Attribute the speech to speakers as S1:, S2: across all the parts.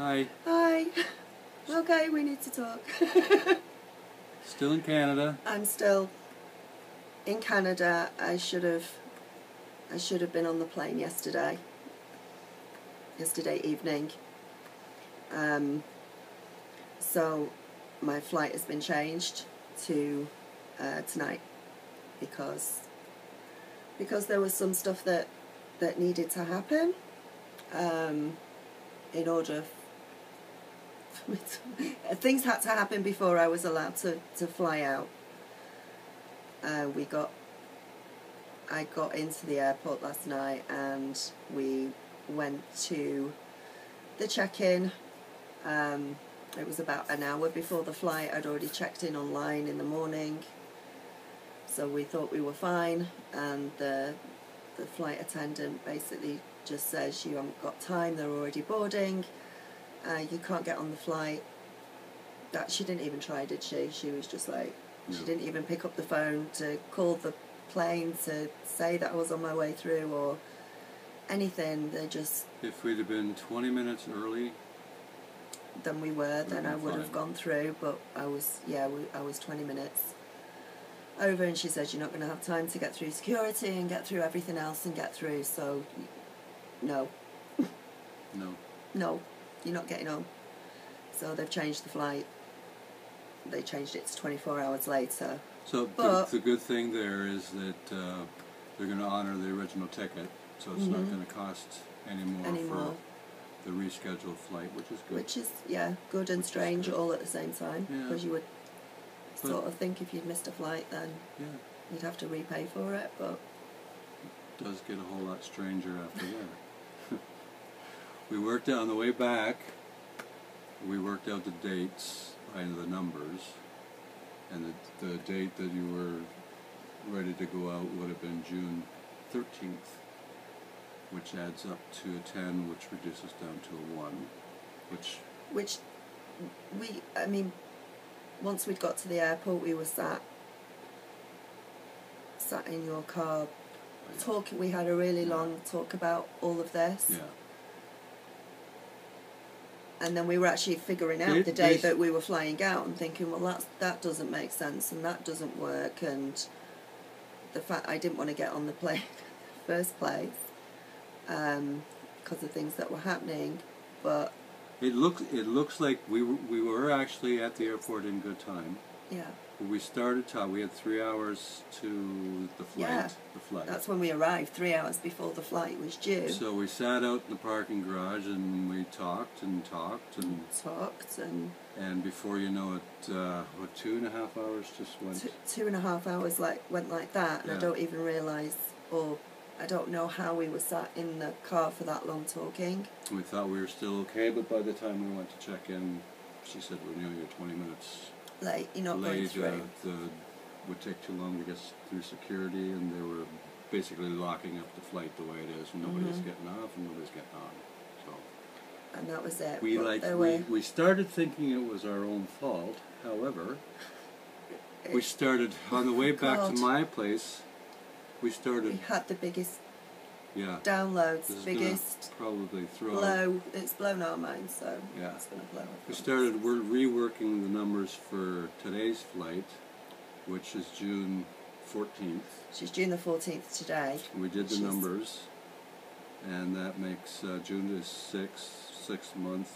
S1: Hi.
S2: Hi. Okay, we need to talk.
S1: Still in Canada.
S2: I'm still in Canada. I should have been on the plane yesterday evening. So my flight has been changed to tonight because there was some stuff that needed to happen in order for me to, things had to happen before I was allowed to fly out. I got into the airport last night and we went to the check-in. It was about an hour before the flight. I'd already checked in online in the morning, so we thought we were fine, and the flight attendant basically just says, you haven't got time, they're already boarding, you can't get on the flight. That she didn't even try, did she? She was just like, she didn't even pick up the phone to call the plane to say that I was on my way through or anything. They just...
S1: If we'd have been 20 minutes early
S2: than we were, then I would have gone through, but I was 20 minutes over, and she said, you're not going to have time to get through security and get through everything else and get through, so no, you're not getting on. So they've changed the flight. They changed it to 24 hours later.
S1: So the good thing there is that they're going to honor the original ticket, so it's not going to cost any more for the rescheduled flight, which is good. Which is,
S2: good and strange all at the same time, because you would sort of think if you'd missed a flight, then you'd have to repay for it, but...
S1: It does get a whole lot stranger after that. We worked out on the way back, we worked out the dates and the numbers, and the date that you were ready to go out would have been June 13th, which adds up to a 10, which reduces down to a 1, which once we'd got to the airport, we were sat in your car talking. We had a really long talk about all of this. Yeah.
S2: And then we were actually figuring out the day that we were flying out and thinking, well, that doesn't make sense and that doesn't work, and the fact I didn't want to get on the plane in the first place because of things that were happening, but
S1: it looks like we were actually at the airport in good time.
S2: Yeah.
S1: We started we had 3 hours to the flight.
S2: Yeah.
S1: The flight.
S2: That's when we arrived, 3 hours before the flight was due.
S1: So we sat out in the parking garage and we talked. And before you know it, 2.5 hours just went.
S2: 2.5 hours went like that, and I don't even realise, or I don't know how we were sat in the car for that long talking.
S1: We thought we were still okay, but by the time we went to check in, she said, well, you're 20 minutes
S2: late, you're not going through.
S1: Would take too long to get through security, and they were basically locking up the flight the way it is. Nobody's getting off and nobody's getting on. So,
S2: and that was it.
S1: We started thinking it was our own fault. However, we started on the way back to my place. We
S2: had the biggest
S1: downloads,
S2: biggest
S1: probably
S2: blow. It's blown our minds, so it's going to blow.
S1: We started reworking the numbers for today's flight, which is June 14th.
S2: She's June the 14th today.
S1: We did the numbers, and that makes June is 6 month,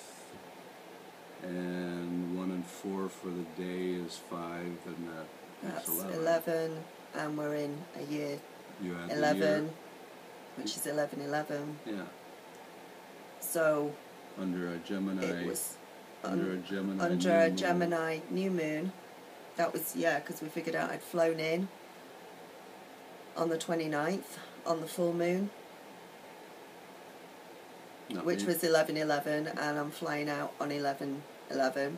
S1: and 1 and 4 for the day is 5, and that's
S2: 11, and we're in a year.
S1: You add
S2: 11,
S1: the year,
S2: which is 11/11.
S1: Yeah.
S2: So
S1: under a Gemini.
S2: It was
S1: under a
S2: Gemini new moon. That was because we figured out I'd flown in on the 29th on the full moon, which was 11/11, and I'm flying out on 11/11.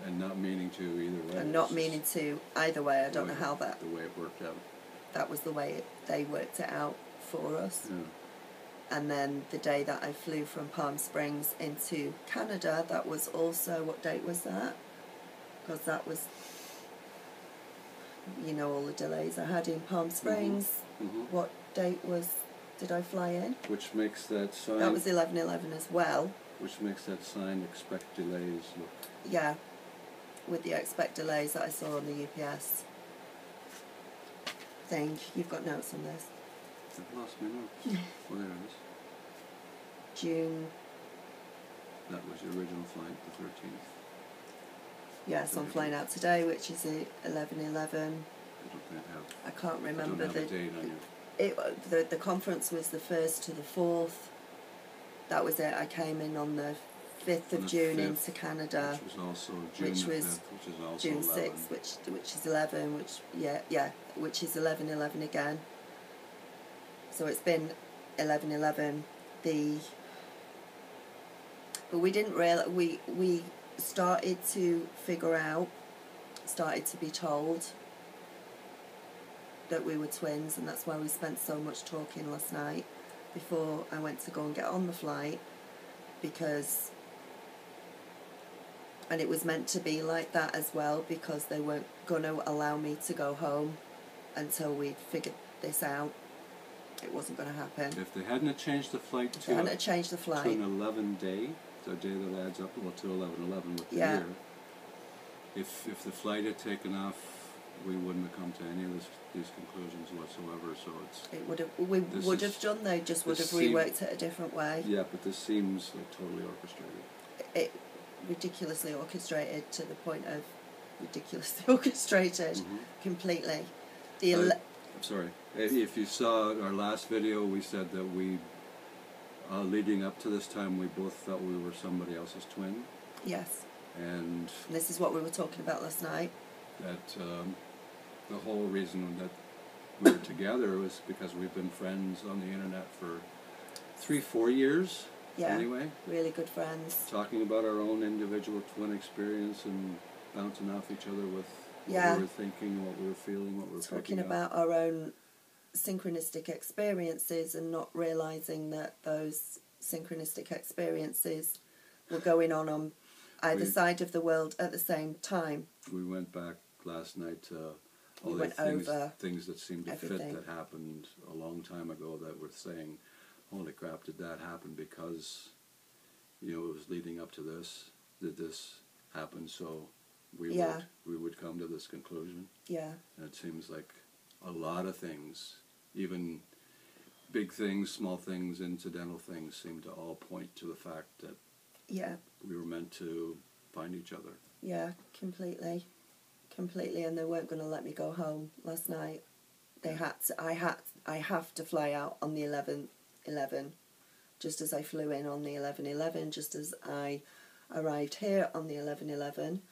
S1: And not meaning to either way.
S2: And not meaning to either way. I don't know how that.
S1: The way it worked out.
S2: That was the way they worked it out for us.
S1: Yeah.
S2: And then the day that I flew from Palm Springs into Canada, that was also, what date was that? Because that was, all the delays I had in Palm Springs. What date did I fly in?
S1: Which makes that sign...
S2: That was 11/11 as well.
S1: Which makes that sign "Expect Delays" look.
S2: Yeah, with the expect delays that I saw on the UPS thing. You've got notes on this.
S1: I've lost my notes. Well, there it is.
S2: June.
S1: That was the original flight, the 13th.
S2: Yeah, so I'm flying out today, which is 11/11.
S1: I don't think
S2: I can't
S1: I
S2: remember
S1: don't have a date on you.
S2: the conference was the 1st to the 4th. That was it. I came in on the 5th of
S1: On the
S2: June
S1: 5th,
S2: into Canada,
S1: which was also June
S2: which
S1: the
S2: was
S1: 5th, which is also
S2: June
S1: 11.
S2: 6th, which is 11, which is 11/11 again. So it's been 11/11. But we didn't realize, we started to figure out, started to be told that we were twins, and that's why we spent so much talking last night before I went to go and get on the flight, because, and it was meant to be like that as well, because they weren't going to allow me to go home until we'd figured this out. It wasn't going to happen.
S1: If they hadn't changed the flight
S2: They hadn't changed the
S1: to
S2: flight.
S1: an 11 day, the day that adds up to 11/11 with the
S2: Yeah.
S1: year, if the flight had taken off, we wouldn't have come to any of these conclusions whatsoever. So it's
S2: It would have. We
S1: This
S2: would
S1: is-
S2: have done. They just would
S1: this
S2: have reworked it a different way.
S1: yeah, but this seems like totally orchestrated.
S2: It ridiculously orchestrated to the point of ridiculously orchestrated
S1: Mhm.
S2: completely.
S1: I'm sorry. If you saw our last video, we said that we, leading up to this time, we both felt we were somebody else's twin,
S2: Yes,
S1: and
S2: and this is what we were talking about last night.
S1: that the whole reason that we were together was because we've been friends on the internet for 3-4 years.
S2: Yeah,
S1: Anyway,
S2: really good friends.
S1: talking about our own individual twin experience and bouncing off each other with what
S2: Yeah.
S1: we were thinking, what we were feeling, what we were
S2: Talking
S1: picking up.
S2: about our own synchronistic experiences and not realizing that those synchronistic experiences were going on either
S1: We-
S2: side of the world at the same time.
S1: We went back last night to
S2: We
S1: all the
S2: went over
S1: things that seemed to
S2: everything.
S1: fit that happened a long time ago that we're saying, holy crap, did that happen because, it was leading up to this? Did this happen? So we would come to this conclusion.
S2: Yeah,
S1: And it seems like a lot of things, even big things, small things, incidental things, seem to all point to the fact that
S2: yeah.
S1: we were meant to find each other.
S2: Yeah, completely, and they weren't going to let me go home last night. They had to, I have to fly out on the 11/11, just as I flew in on the 11/11, just as I arrived here on the 11/11,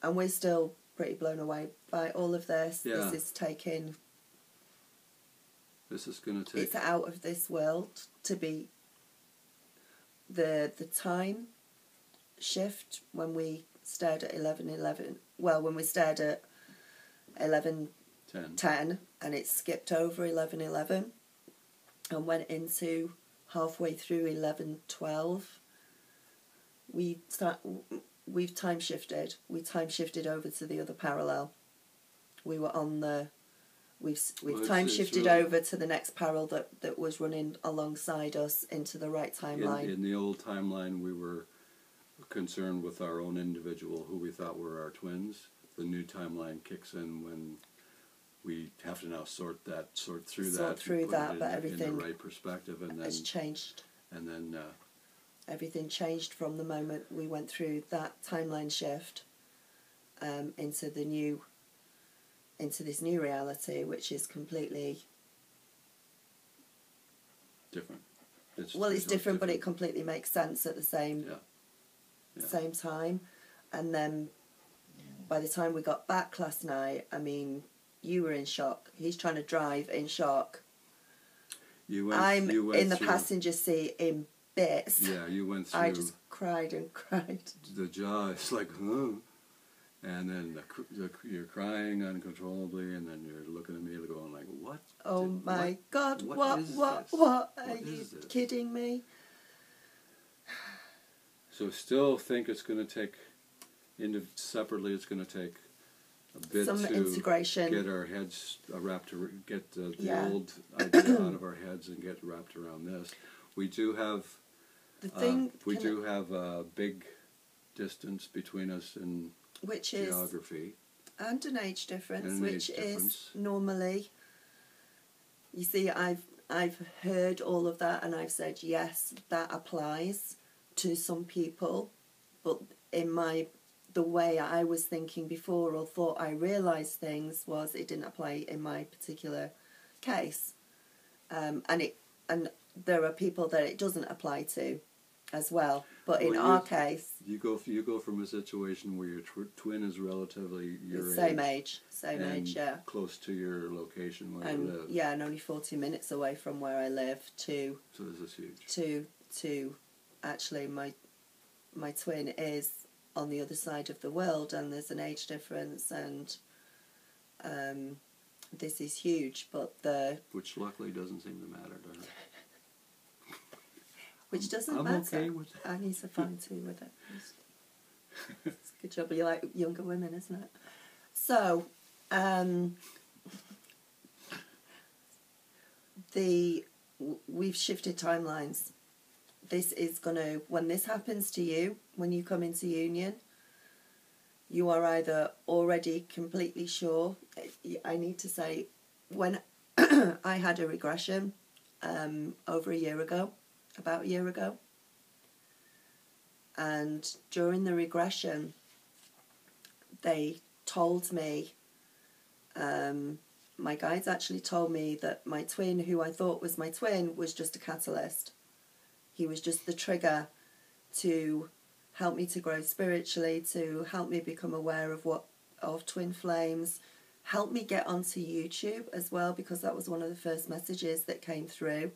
S2: and we're still pretty blown away by all of this.
S1: Yeah.
S2: This is taking.
S1: This is going to take...
S2: It's out of this world to be. The time shift when we stared at 11/11. Well, when we stared at 11:10,
S1: 10.
S2: and it skipped over 11/11 and went into halfway through 11/12. We've time shifted. We time shifted over to the other parallel. We were on the. We've
S1: Well,
S2: time
S1: it's
S2: shifted
S1: really-
S2: over to the next parallel that was running alongside us into the right timeline.
S1: In the old timeline, we were concerned with our own individual, who we thought were our twins. The new timeline kicks in when we have to now sort through
S2: Sort
S1: that,
S2: through
S1: and put
S2: that,
S1: it
S2: but
S1: in
S2: everything
S1: the right perspective, and then
S2: It's changed. Everything changed from the moment we went through that timeline shift into this new reality, which is completely
S1: different. It's
S2: different, but it completely makes sense at the same
S1: Yeah.
S2: same time. And then by the time we got back last night, I mean, you were in shock. He's trying to drive in shock. I'm in the passenger seat in bits.
S1: Yeah, you went through.
S2: I just cried and cried.
S1: The jaw is like, huh? And then you're crying uncontrollably, and then you're looking at me going like, what?
S2: Oh my God,
S1: what is
S2: what?
S1: this?
S2: Are you kidding me?
S1: So still think it's going to take, separately it's going to take a bit
S2: Some
S1: to
S2: integration.
S1: get our heads wrapped, get the
S2: Yeah.
S1: old idea out of our heads and get wrapped around this. We do have
S2: The thing
S1: we do have a big distance between us in
S2: which is
S1: geography.
S2: and an age difference,
S1: And an
S2: which
S1: age
S2: is
S1: difference.
S2: normally. You see, I've heard all of that, and I've said yes, that applies to some people, but in the way I was thinking before or thought I realised things was it didn't apply in my particular case, and there are people that it doesn't apply to as well. But in our case,
S1: you go from a situation where your twin is relatively your
S2: same
S1: age,
S2: yeah,
S1: close to your location where you
S2: and
S1: live.
S2: yeah, and only 40 minutes away from where I live to.
S1: So this is huge.
S2: To actually my twin is on the other side of the world, and there's an age difference, and this is huge, but
S1: which luckily doesn't seem to matter to her.
S2: Which doesn't
S1: I'm
S2: matter.
S1: okay with it.
S2: And he's fine too with it. It's a good job you like younger women, isn't it? So, we've shifted timelines. This is gonna, when this happens to you, when you come into union, you are either already completely sure. I need to say, when I had a regression over a year ago, about a year ago, and during the regression they told me, my guides actually told me that my twin, who I thought was my twin, was just a catalyst. He was just the trigger to help me to grow spiritually, to help me become aware of twin flames, help me get onto YouTube as well, because that was one of the first messages that came through.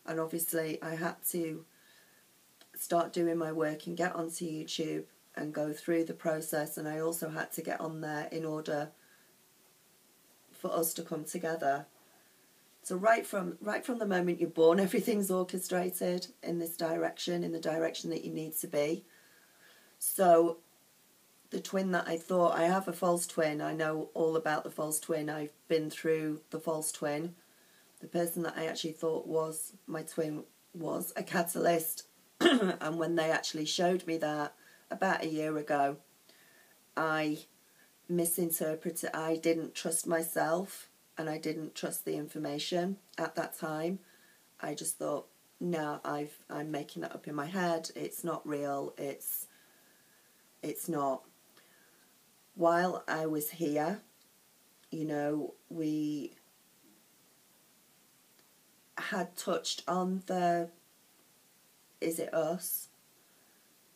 S2: And obviously I had to start doing my work and get onto YouTube and go through the process, and I also had to get on there in order for us to come together. So right from the moment you're born, everything's orchestrated in this direction, in the direction that you need to be. So the twin that I thought, I have a false twin, I know all about the false twin, I've been through the false twin. The person that I actually thought was my twin was a catalyst. And when they actually showed me that about a year ago, I misinterpreted. I didn't trust myself, and I didn't trust the information at that time. I just thought, no, I'm making that up in my head. It's not real. It's not. While I was here, you know, we had touched on the is it us,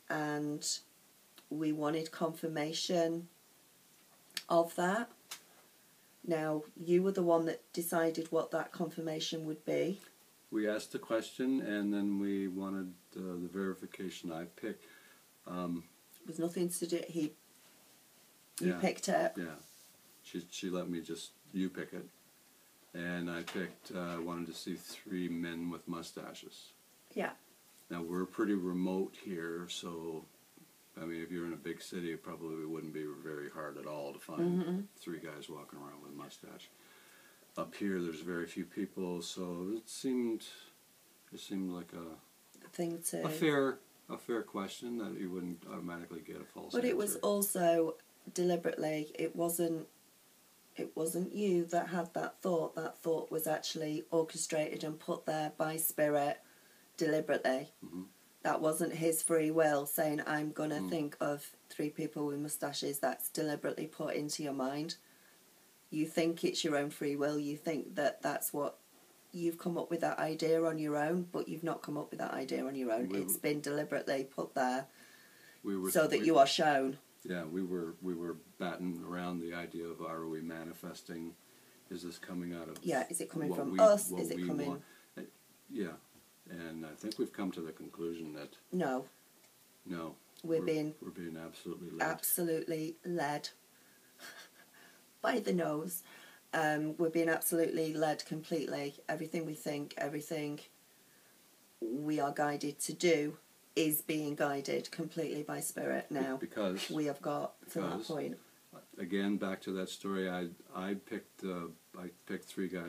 S2: and we wanted confirmation of that. Now, you were the one that decided what that confirmation would be.
S1: We asked the question, and then we wanted the verification. I picked.
S2: It was nothing to do. You
S1: Yeah,
S2: picked it.
S1: Yeah, she let me just pick it, and I picked. Wanted to see 3 men with mustaches.
S2: Yeah.
S1: Now we're pretty remote here, so I mean, if you're in a big city, it probably wouldn't be very hard at all to find 3 guys walking around with a mustache. Up here, there's very few people, so it seemed like a
S2: thing to
S1: a fair question that you wouldn't automatically get a false answer.
S2: But it was also deliberately. It wasn't you that had that thought. That thought was actually orchestrated and put there by Spirit deliberately.
S1: Mm-hmm.
S2: That wasn't his free will saying, I'm going to think of 3 people with moustaches. That's deliberately put into your mind. You think it's your own free will. You think that that's what you've come up with, that idea on your own, but you've not come up with that idea on your own. It's been deliberately put there so that you are shown. Yeah,
S1: we were batting around the idea of, are we manifesting? Is this coming out of...
S2: Yeah, is it coming from us? Is it coming...
S1: Want? Yeah. And I think we've come to the conclusion that...
S2: No. We're being
S1: absolutely led.
S2: Absolutely led. By the nose. We're being absolutely led completely. Everything we think, everything we are guided to do is being guided completely by Spirit now.
S1: Because
S2: we have got to that point.
S1: Again, back to that story, I picked 3 guys